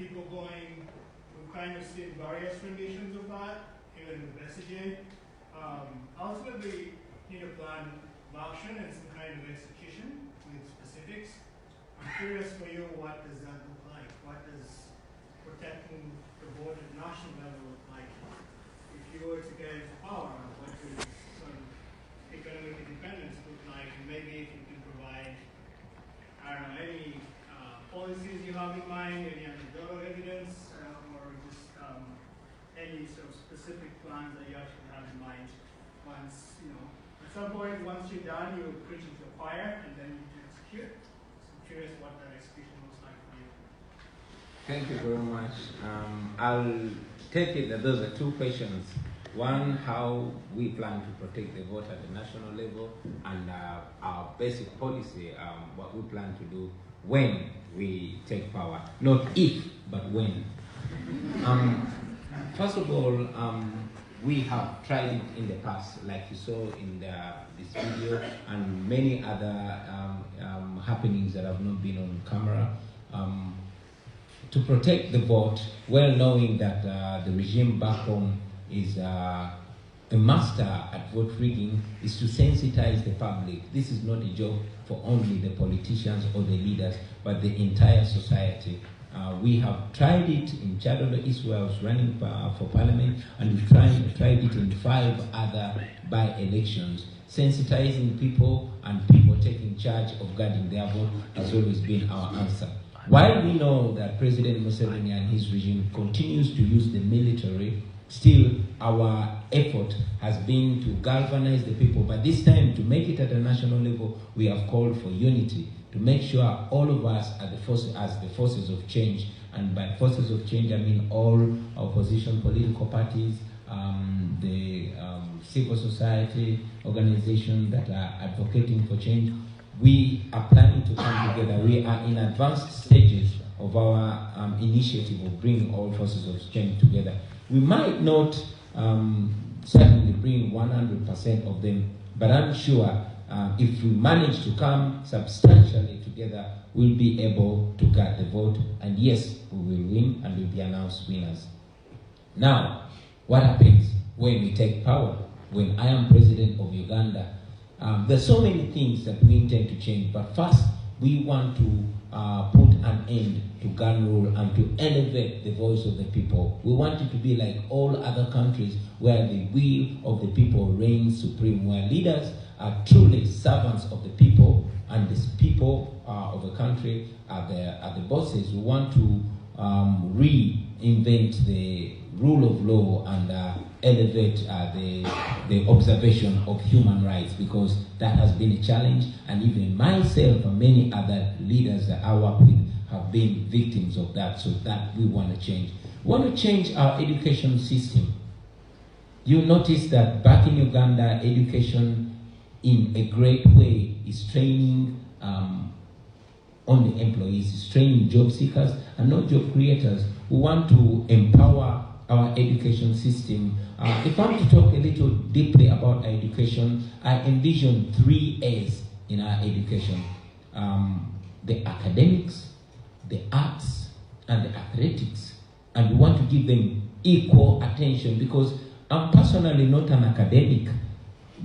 people going, we've kind of seen various renditions of that, even with messaging. Ultimately, you need a plan of action and some kind of execution with specifics. I'm curious for you, what does that look like? What does protecting the vote at national level look like? If you were to get into power, what does sort of economic independence look like? And maybe if you can provide, I don't know, any policies you have in mind, any anecdotal evidence, or just any sort of specific plans that you actually have in mind. Once, you know, at some point, once you're done, you preach into a choir, and then you execute. So I'm curious what that execution looks like for you. Thank you very much. I'll take it that those are two questions. One, how we plan to protect the vote at the national level, and our basic policy, what we plan to do when we take power. Not if, but when. First of all, we have tried it in the past, like you saw in this video, and many other happenings that have not been on camera, to protect the vote, well knowing that the regime back home is a master at vote rigging, is to sensitize the public. This is not a job for only the politicians or the leaders, but the entire society. We have tried it in Chadolo East, where I was running for parliament, and we've tried it in 5 other by-elections. Sensitizing people and people taking charge of guarding their vote has always been our answer. While we know that President Museveni and his regime continues to use the military, still our effort has been to galvanize the people. But this time, to make it at a national level, we have called for unity, to make sure all of us are as the forces of change. And by forces of change, I mean all opposition political parties, the civil society organizations that are advocating for change. We are planning to come together. We are in advanced stages of our initiative of bringing all forces of change together. We might not certainly bring 100% of them, but I'm sure if we manage to come substantially together, we'll be able to get the vote, and yes, we will win and we'll be announced winners. Now, what happens when we take power? When I am president of Uganda, there's so many things that we intend to change, but first, we want to put an end to gun rule and to elevate the voice of the people. We want it to be like all other countries where the will of the people reigns supreme, where leaders are truly servants of the people, and the people of a country are the bosses. We want to reinvent the rule of law and elevate the observation of human rights, because that has been a challenge, and even myself and many other leaders that I work with have been victims of that, so that we want to change. We want to change our education system. You notice that back in Uganda, education in a great way is training only employees, is training job seekers and not job creators. We want to empower our education system. If I'm to talk a little deeply about education, I envision 3 A's in our education. The academics, the arts, and the athletics. And we want to give them equal attention, because I'm personally not an academic,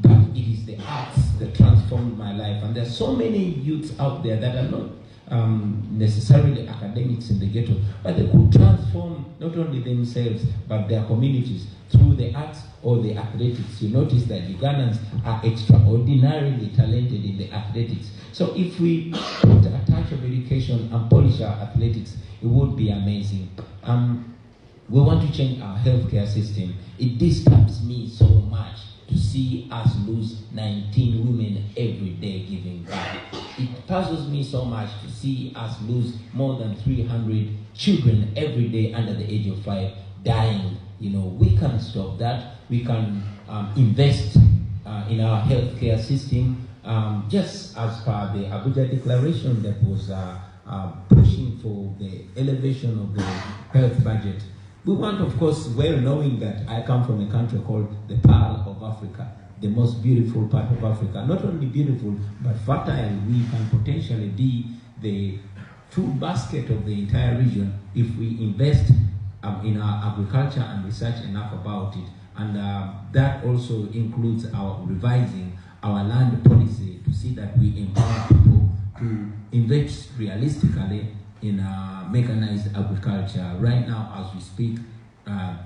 but it is the arts that transformed my life. And there's so many youths out there that are not necessarily academics in the ghetto, but they could transform not only themselves, but their communities through the arts or the athletics. You notice that Ugandans are extraordinarily talented in the athletics. So if we put a touch of education and polish our athletics, it would be amazing. We want to change our healthcare system. It disturbs me so much to see us lose 19 women every day giving birth. It puzzles me so much to see us lose more than 300 children every day under the age of 5 dying. You know, we can stop that. We can invest in our healthcare system, just as per the Abuja Declaration that was pushing for the elevation of the health budget. We want, of course, well knowing that I come from a country called the Pearl of Africa, the most beautiful part of Africa. Not only beautiful, but fertile. We can potentially be the food basket of the entire region if we invest in our agriculture and research enough about it. And that also includes our revising our land policy to see that we empower people to invest realistically in mechanized agriculture. Right now, as we speak,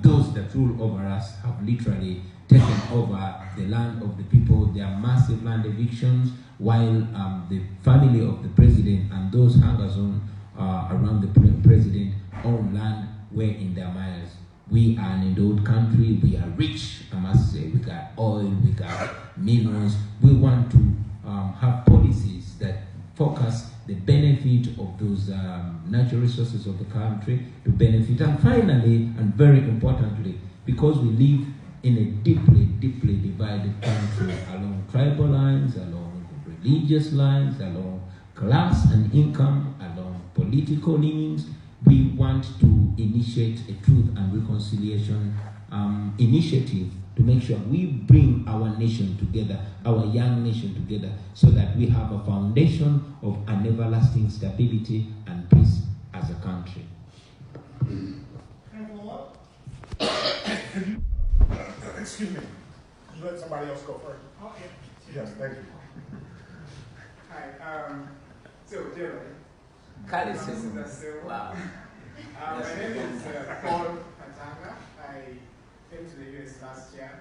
those that rule over us have literally taken over the land of the people. There are massive land evictions, while the family of the president and those hangers on around the president own land way in their miles. We are an endowed country. We are rich, I must say. We got oil, we got minerals. We want to have policies that focus the benefit of those natural resources of the country to benefit. And finally, and very importantly, because we live in a deeply, deeply divided country along tribal lines, along religious lines, along class and income, along political leanings, we want to initiate a truth and reconciliation initiative to make sure we bring our nation together, our young nation together, so that we have a foundation of an everlasting stability and peace as a country. Excuse me. You let somebody else go first. Okay. Yes, thank you. Hi. So, Jeremy. Wow. My name is Paul Katanga. I came to the U.S. last year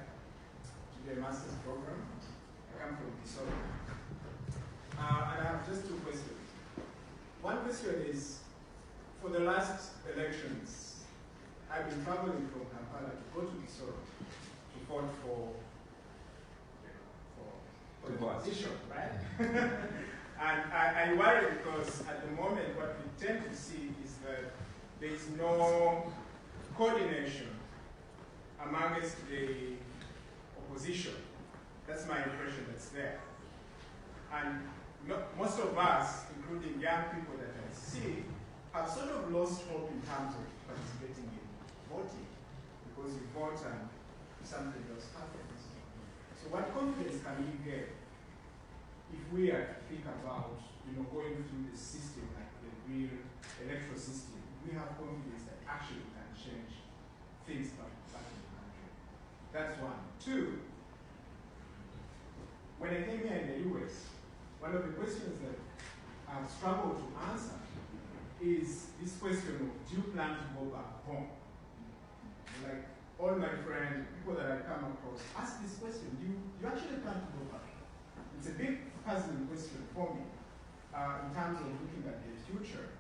to do a master's program. I come from Disorder. And I have just two questions. One question is, for the last elections, I've been traveling from Kampala to go to Disorder to vote for the position, right? And I worry because at the moment what we tend to see is that there is no coordination amongst the opposition. That's my impression that's there. And most of us, including young people that I see, have sort of lost hope in terms of participating in voting, because you vote and something else happens. So what confidence can we get if we are to think about, going through the system, like the real electoral system? We have confidence that actually we can change things back in the country. That's one. Two, when I came here in the US, one of the questions that I've struggled to answer is this question of, do you plan to go back home? Like all my friends, people that I come across, ask this question, do you actually plan to go back? It's a big puzzling question for me in terms of looking at the future.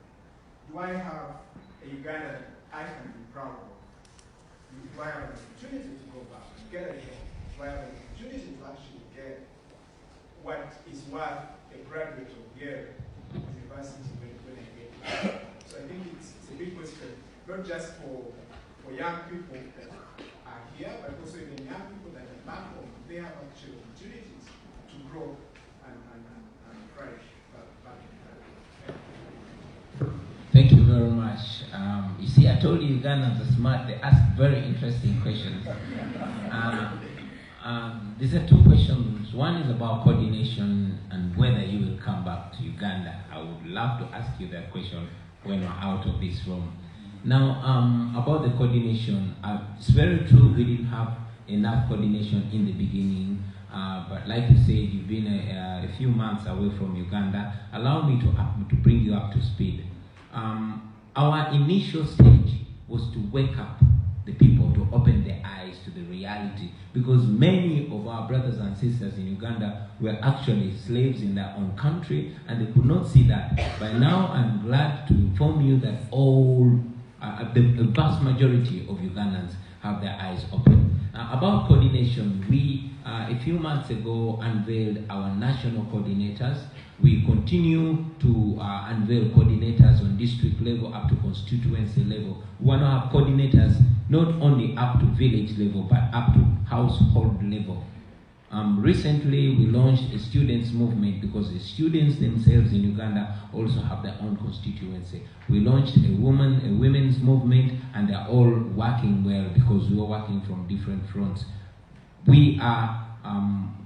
Do I have a Uganda that I can be proud of? Do I have an opportunity to go back and get a job? Do I have an opportunity to actually get what is worth a graduate of YALE University when I get back? So I think it's a big question, not just for young people that are here, but also even young people that are back home. They have actual opportunities to grow and flourish back in Canada. Thank you very much. You see, I told you Ugandans are smart. They ask very interesting questions. These are two questions. One is about coordination and whether you will come back to Uganda. I would love to ask you that question when we're out of this room. Now, about the coordination, it's very true we didn't have enough coordination in the beginning. But like you said, you've been a few months away from Uganda. Allow me to bring you up to speed. Our initial stage was to wake up the people, to open their eyes to the reality, because many of our brothers and sisters in Uganda were actually slaves in their own country, and they could not see that. By now, I'm glad to inform you that the vast majority of Ugandans have their eyes open. About coordination, we a few months ago unveiled our national coordinators. We continue to unveil coordinators on district level up to constituency level. We want to have coordinators not only up to village level, but up to household level. Recently, we launched a students' movement because the students themselves in Uganda also have their own constituency. We launched a women's movement, and they're all working well because we are working from different fronts. We are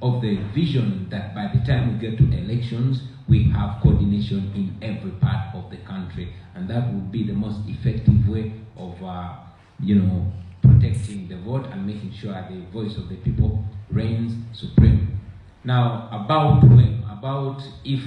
of the vision that by the time we get to elections, we have coordination in every part of the country, and that would be the most effective way of, protecting the vote and making sure the voice of the people reigns supreme. Now, about if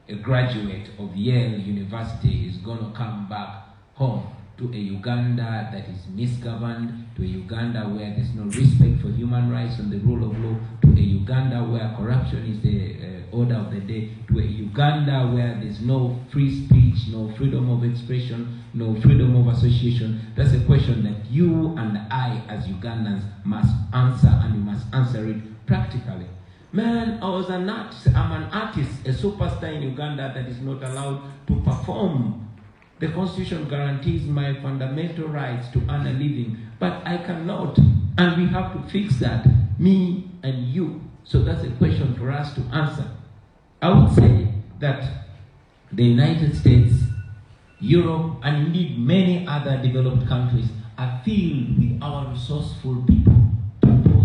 a graduate of Yale University is going to come back home to a Uganda that is misgoverned, to a Uganda where there's no respect for human rights and the rule of law, to a Uganda where corruption is the order of the day, to a Uganda where there's no free speech, no freedom of expression, no freedom of association. That's a question that you and I as Ugandans must answer, and we must answer it practically. Man, I'm an artist, a superstar in Uganda that is not allowed to perform. The Constitution guarantees my fundamental rights to earn a living, but I cannot, and we have to fix that, me and you. So that's a question for us to answer. I would say that the United States, Europe, and indeed many other developed countries are filled with our resourceful people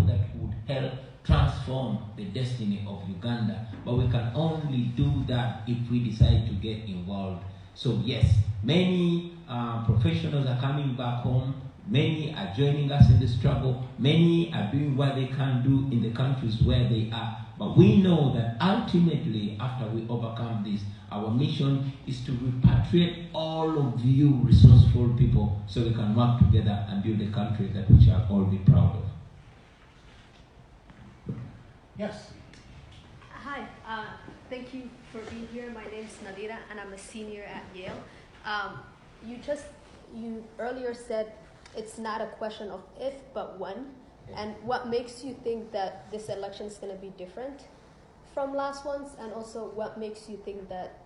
that would help transform the destiny of Uganda. But we can only do that if we decide to get involved. So yes, many professionals are coming back home. Many are joining us in the struggle. Many are doing what they can do in the countries where they are. But we know that ultimately, after we overcome this, our mission is to repatriate all of you resourceful people so we can work together and build a country that we shall all be proud of. Yes. Hi, thank you for being here. My name is Nadira, and I'm a senior at Yale. You earlier said it's not a question of if, but when. And what makes you think that this election is going to be different from last ones? And also, what makes you think that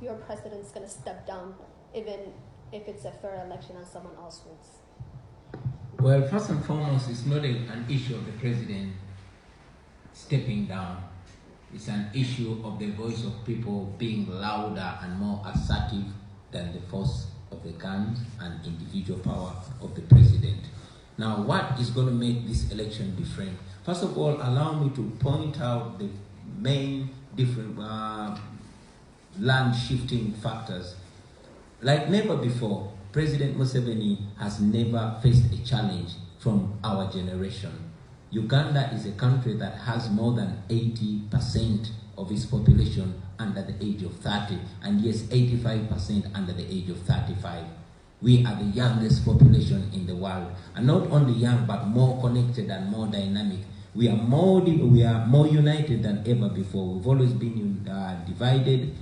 your president is going to step down, even if it's a fair election and someone else wins? Well, first and foremost, it's not an issue of the president stepping down. It's an issue of the voice of people being louder and more assertive than the force of the guns and individual power of the president. Now, what is going to make this election different? First of all, allow me to point out the main different land-shifting factors. Like never before, President Museveni has never faced a challenge from our generation. Uganda is a country that has more than 80% of its population under the age of 30, and yes, 85% under the age of 35. We are the youngest population in the world, and not only young, but more connected and more dynamic. We are more united than ever before. We've always been divided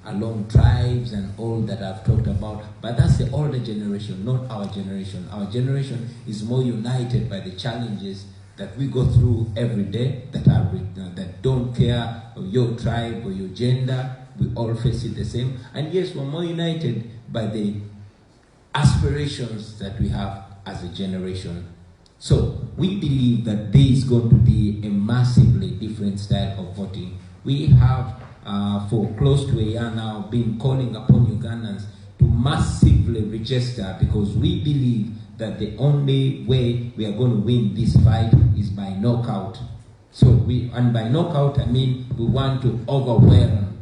along tribes and all that I've talked about, but that's the older generation, not our generation. Our generation is more united by the challenges that we go through every day, that don't care of your tribe or your gender. We all face it the same. And yes, we're more united by the aspirations that we have as a generation. So we believe that there is going to be a massively different style of voting. We have for close to a year now been calling upon Ugandans to massively register, because we believe that the only way we are going to win this fight is by knockout. And by knockout I mean we want to overwhelm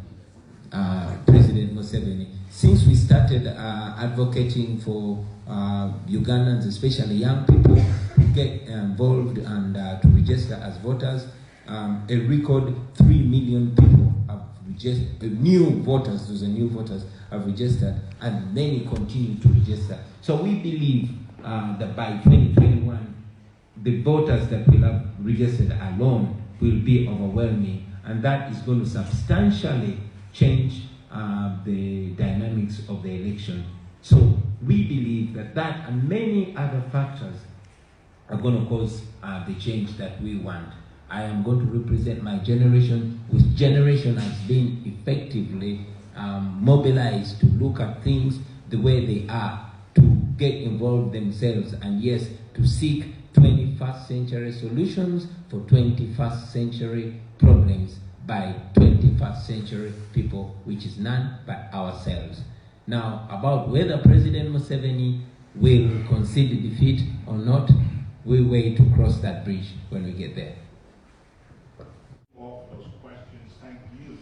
President Museveni. Since we started advocating for Ugandans, especially young people, to get involved and to register as voters, a record 3 million people have registered, new voters have registered, and many continue to register. So we believe that by 2021, the voters that will have registered alone will be overwhelming, and that is going to substantially change the dynamics of the election. So we believe that and many other factors are going to cause the change that we want. I am going to represent my generation, which generation has been effectively mobilized to look at things the way they are, to get involved themselves, and yes, to seek 21st century solutions for 21st century problems by 21st century people, which is none but ourselves. Now, about whether President Museveni will concede defeat or not, we wait to cross that bridge when we get there. All those questions, thank you.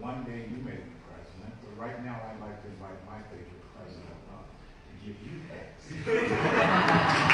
one day you may be president, but right now I'd like to invite my favorite president up to give you thanks.